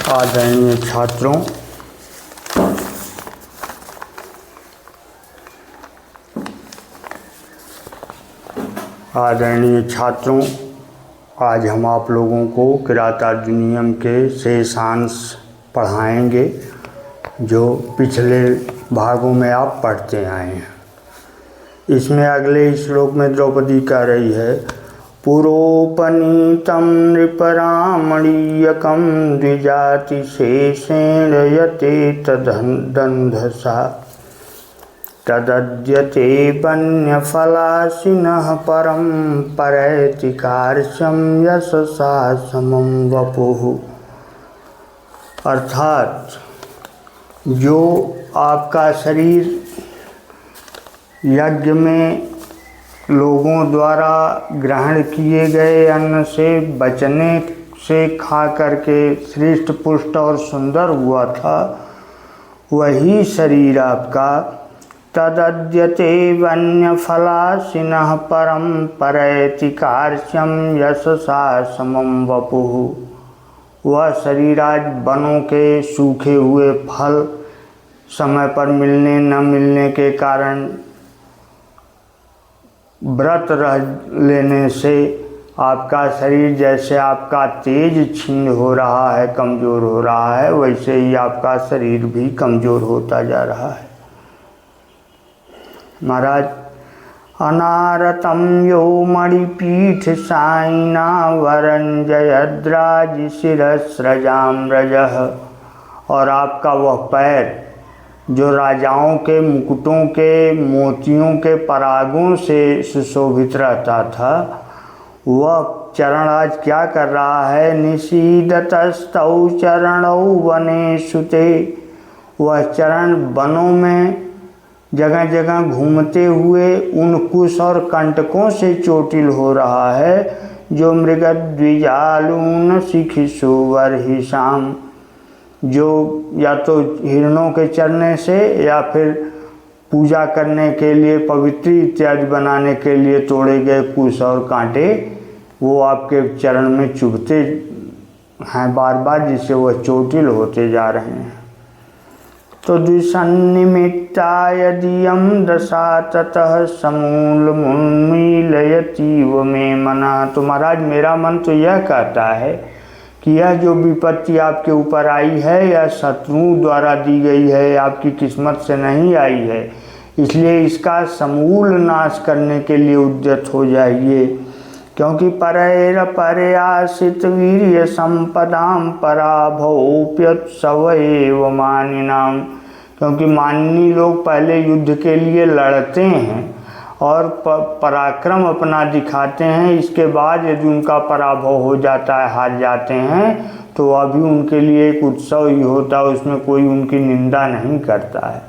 आदरणीय छात्रों, आज हम आप लोगों को किरातार्जुनीयम के शेषांश पढ़ाएंगे जो पिछले भागों में आप पढ़ते आए हैं। इसमें अगले श्लोक में द्रौपदी कह रही है, पुरोपनीतं नृपरामणीयकं द्विजाति शेषेण यते तदंधसा तदद्यते वन्यफलाशिनः परं परैति कार्श्यं यशसा समं वपुः। अर्थात जो आपका शरीर यज्ञ में लोगों द्वारा ग्रहण किए गए अन्न से बचने से खा करके श्रेष्ठ पुष्ट और सुंदर हुआ था, वही शरीर आपका तदद्यते वन्यफलाशिनः परं परैति कार्श्यं यशसा समं वपुः। वह शरीर आज वनों के सूखे हुए फल समय पर मिलने न मिलने के कारण व्रत रह लेने से आपका शरीर जैसे आपका तेज क्षीण हो रहा है, कमज़ोर हो रहा है, वैसे ही आपका शरीर भी कमज़ोर होता जा रहा है। महाराज, अनारतं यो मणिपीठ साइना वरं जयद्राज शिरस्रजाम्रजः। और आपका वह पैर जो राजाओं के मुकुटों के मोतियों के परागों से सुशोभित रहता था, वह चरण आज क्या कर रहा है, निशीदतस्तौ चरणौ वनेषु ते। वह चरण वनों में जगह जगह घूमते हुए उन कुश और कंटकों से चोटिल हो रहा है जो मृगद्विजालून शिखिषु वर्हिषाम, जो या तो हिरणों के चरने से या फिर पूजा करने के लिए पवित्री इत्यादि बनाने के लिए तोड़े गए कुश और कांटे वो आपके चरण में चुभते हैं बार बार, जिससे वह चोटिल होते जा रहे हैं। तो द्विसन्निमित्ता यदियं दशा ततः समूलमुन्मीलयतीव मे मना। तो महाराज, मेरा मन तो यह कहता है कि यह जो विपत्ति आपके ऊपर आई है यह शत्रुओं द्वारा दी गई है, आपकी किस्मत से नहीं आई है, इसलिए इसका समूल नाश करने के लिए उद्यत हो जाइए। क्योंकि परैरपर्यासित वीर्य संपदाम पराभवोप्युत्सव एव मानिनाम। क्योंकि माननी लोग पहले युद्ध के लिए लड़ते हैं और पराक्रम अपना दिखाते हैं, इसके बाद यदि उनका पराभव हो जाता है, हार जाते हैं, तो अभी उनके लिए एक उत्सव ही होता है, उसमें कोई उनकी निंदा नहीं करता है।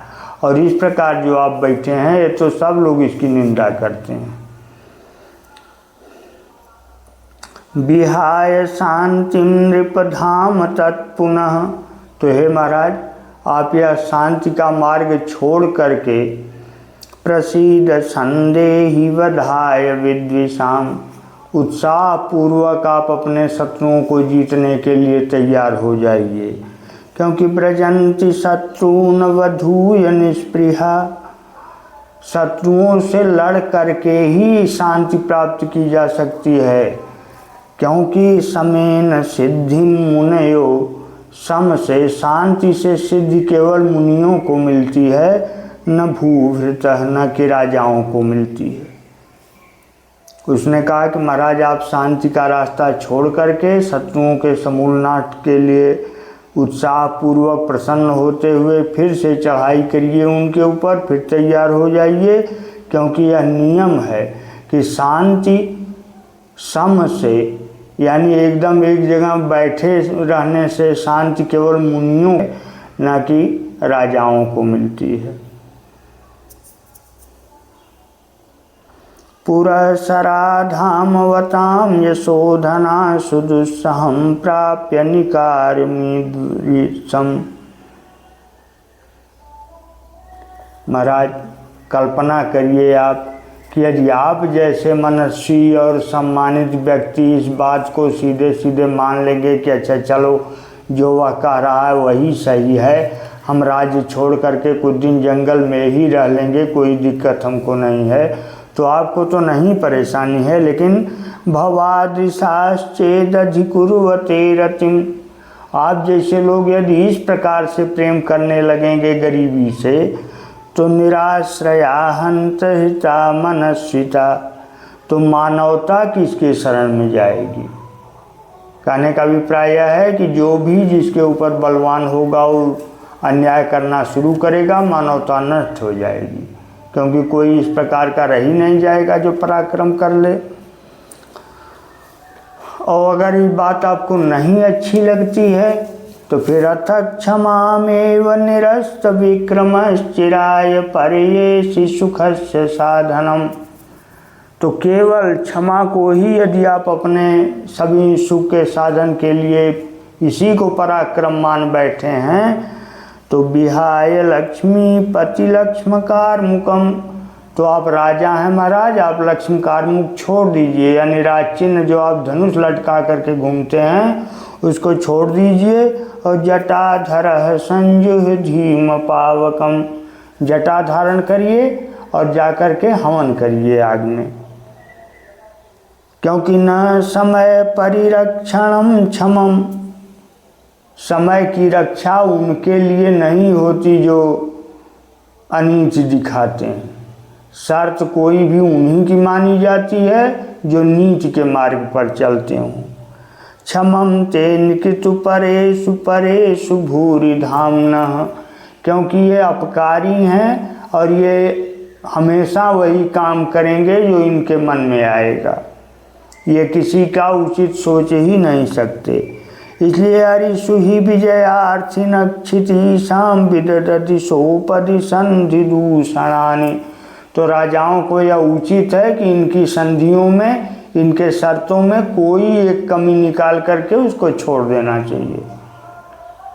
और इस प्रकार जो आप बैठे हैं ये तो सब लोग इसकी निंदा करते हैं। विहाय शांति नृपधाम तत्पुनः। तो हे महाराज, आप यह शांति का मार्ग छोड़ करके प्रसीद संदेहि वधाय विद्विषाम। उत्साह पूर्वक आप अपने शत्रुओं को जीतने के लिए तैयार हो जाइए। क्योंकि ब्रजंति शत्रुन वधूय निष्पृहा। शत्रुओं से लड़ करके ही शांति प्राप्त की जा सकती है। क्योंकि समेन सिद्धि मुनयो, सम से शांति से सिद्धि केवल मुनियों को मिलती है, न भूभृतः, न कि राजाओं को मिलती है। उसने कहा कि महाराज, आप शांति का रास्ता छोड़ करके शत्रुओं के समूल नाश के लिए उत्साहपूर्वक प्रसन्न होते हुए फिर से चढ़ाई करिए उनके ऊपर, फिर तैयार हो जाइए। क्योंकि यह नियम है कि शांति सम से, यानी एकदम एक जगह बैठे रहने से शांति केवल मुनियों न कि राजाओं को मिलती है। पुरसराधामवतां यशोधना सुदुस्सहं प्राप्य निकारमीदृशम्। महाराज, कल्पना करिए आप कि यदि आप जैसे मनस्वी और सम्मानित व्यक्ति इस बात को सीधे सीधे मान लेंगे कि अच्छा चलो जो वह कह रहा है वही सही है, हम राज्य छोड़ करके कुछ दिन जंगल में ही रह लेंगे, कोई दिक्कत हमको नहीं है। तो आपको तो नहीं परेशानी है, लेकिन भवादृशाश्चेदधिकुर्वते रतिम, आप जैसे लोग यदि इस प्रकार से प्रेम करने लगेंगे गरीबी से, तो निराश्रया हंत हिता मनस्विता, तो मानवता किसके शरण में जाएगी। कहने का अभिप्राय यह है कि जो भी जिसके ऊपर बलवान होगा वो अन्याय करना शुरू करेगा, मानवता नष्ट हो जाएगी, क्योंकि कोई इस प्रकार का रह ही नहीं जाएगा जो पराक्रम कर ले। और अगर ये बात आपको नहीं अच्छी लगती है तो फिर अथ क्षमामेव निरस्त विक्रमश्चिराय पर्येषि सुखस्य साधनम, तो केवल क्षमा को ही यदि आप अपने सभी सुख के साधन के लिए इसी को पराक्रम मान बैठे हैं, तो विहाय लक्ष्मी पति लक्ष्मकार मुखम, तो आप राजा हैं महाराज, आप लक्ष्मकार मुख छोड़ दीजिए, यानी राज चिन्ह जो आप धनुष लटका करके घूमते हैं उसको छोड़ दीजिए, और जटाधर संजुह धीम पावकम, जटा धारण करिए और जाकर के हवन करिए आग में, क्योंकि न समय परिरक्षणम क्षमम, समय की रक्षा उनके लिए नहीं होती जो अनीच दिखाते हैं, शर्त कोई भी उन्हीं की मानी जाती है जो नीच के मार्ग पर चलते हों। क्षमम ते निकृतु परेषु परेषु भूरि धाम्नः, क्योंकि ये अपकारी हैं और ये हमेशा वही काम करेंगे जो इनके मन में आएगा, ये किसी का उचित सोच ही नहीं सकते। इसलिए हरिषु ही विजयार्थिन क्षिति शाम विदधति सोपदि संधि दूषणानि, तो राजाओं को यह उचित है कि इनकी संधियों में, इनके शर्तों में कोई एक कमी निकाल करके उसको छोड़ देना चाहिए,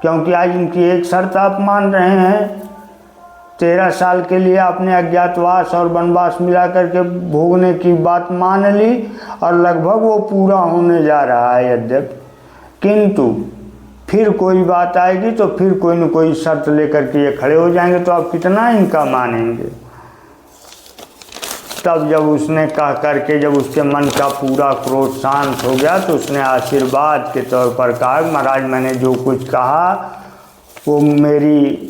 क्योंकि आज इनकी एक शर्त आप मान रहे हैं, 13 साल के लिए आपने अज्ञातवास और वनवास मिला करके भोगने की बात मान ली और लगभग वो पूरा होने जा रहा है यद्यपि, किंतु फिर कोई बात आएगी तो फिर कोई न कोई शर्त लेकर के ये खड़े हो जाएंगे, तो आप कितना इनका मानेंगे। तब जब उसने कह करके, जब उसके मन का पूरा क्रोध शांत हो गया, तो उसने आशीर्वाद के तौर पर कहा, महाराज मैंने जो कुछ कहा वो मेरी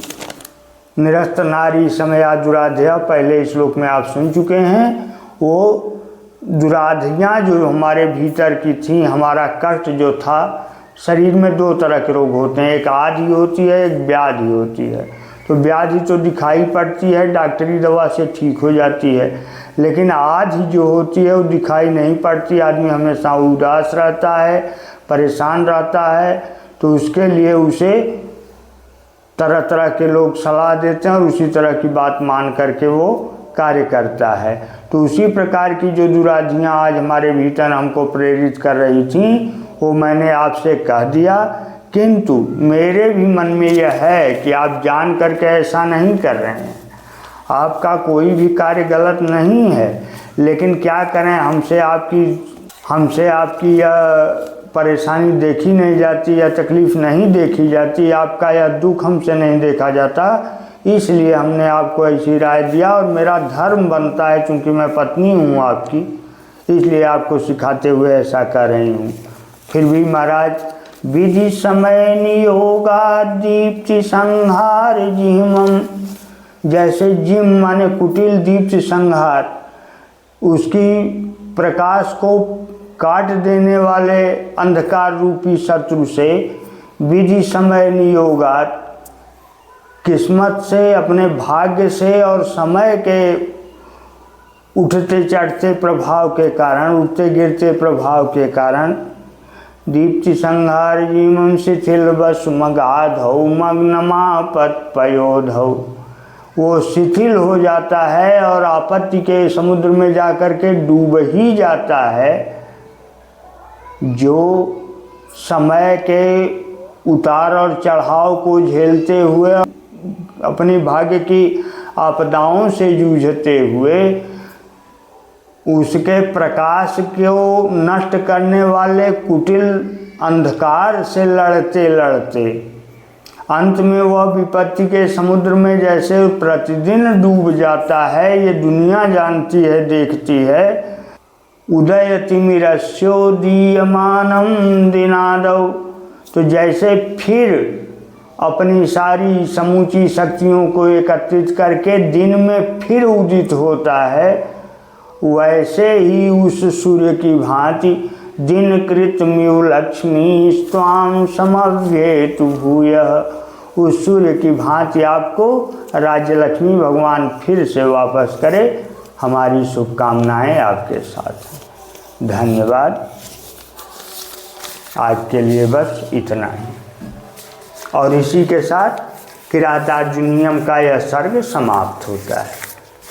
निरस्त नारी समया दुराध्या, पहले श्लोक में आप सुन चुके हैं, वो दुराधियाँ जो हमारे भीतर की थी, हमारा कष्ट जो था, शरीर में 2 तरह के रोग होते हैं, एक आदि होती है, एक व्याधि होती है। तो व्याधि तो दिखाई पड़ती है, डॉक्टरी दवा से ठीक हो जाती है, लेकिन आदि जो होती है वो दिखाई नहीं पड़ती, आदमी हमेशा उदास रहता है, परेशान रहता है, तो उसके लिए उसे तरह तरह के लोग सलाह देते हैं और उसी तरह की बात मान करके वो कार्य करता है। तो उसी प्रकार की जो दुराधियाँ आज हमारे भीतर हमको प्रेरित कर रही थी वो मैंने आपसे कह दिया, किंतु मेरे भी मन में यह है कि आप जान करके ऐसा नहीं कर रहे हैं, आपका कोई भी कार्य गलत नहीं है, लेकिन क्या करें, हमसे आपकी यह परेशानी देखी नहीं जाती या तकलीफ़ नहीं देखी जाती, आपका यह दुख हमसे नहीं देखा जाता, इसलिए हमने आपको ऐसी राय दिया और मेरा धर्म बनता है, चूँकि मैं पत्नी हूँ आपकी, इसलिए आपको सिखाते हुए ऐसा कर रही हूँ। फिर भी महाराज विधि समय नियोगा दीप्ति संहार जिह्मम, जैसे जिम माने कुटिल दीप्ति संहार, उसकी प्रकाश को काट देने वाले अंधकार रूपी शत्रु से विधि समय नियोगात, किस्मत से, अपने भाग्य से और समय के उठते चढ़ते प्रभाव के कारण, उठते गिरते प्रभाव के कारण, दीप्ति संहार जीवम शिथिल बस मगाधौ मग्नमापत पयोधौ, वो शिथिल हो जाता है और आपत्ति के समुद्र में जाकर के डूब ही जाता है। जो समय के उतार और चढ़ाव को झेलते हुए, अपनी भाग्य की आपदाओं से जूझते हुए, उसके प्रकाश को नष्ट करने वाले कुटिल अंधकार से लड़ते लड़ते अंत में वह विपत्ति के समुद्र में जैसे प्रतिदिन डूब जाता है, ये दुनिया जानती है, देखती है। उदयतिमिरस्योदीयमानं दिनादौ, तो जैसे फिर अपनी सारी समूची शक्तियों को एकत्रित करके दिन में फिर उदित होता है, वैसे ही उस सूर्य की भांति दिनकृत म्यु लक्ष्मी स्वाम समव्येतु भूयः, उस सूर्य की भांति आपको राज्य लक्ष्मी भगवान फिर से वापस करे। हमारी शुभकामनाएं आपके साथ हैं। धन्यवाद। आज के लिए बस इतना ही, और इसी के साथ किरातार्जुनीयम का यह सर्ग समाप्त होता है।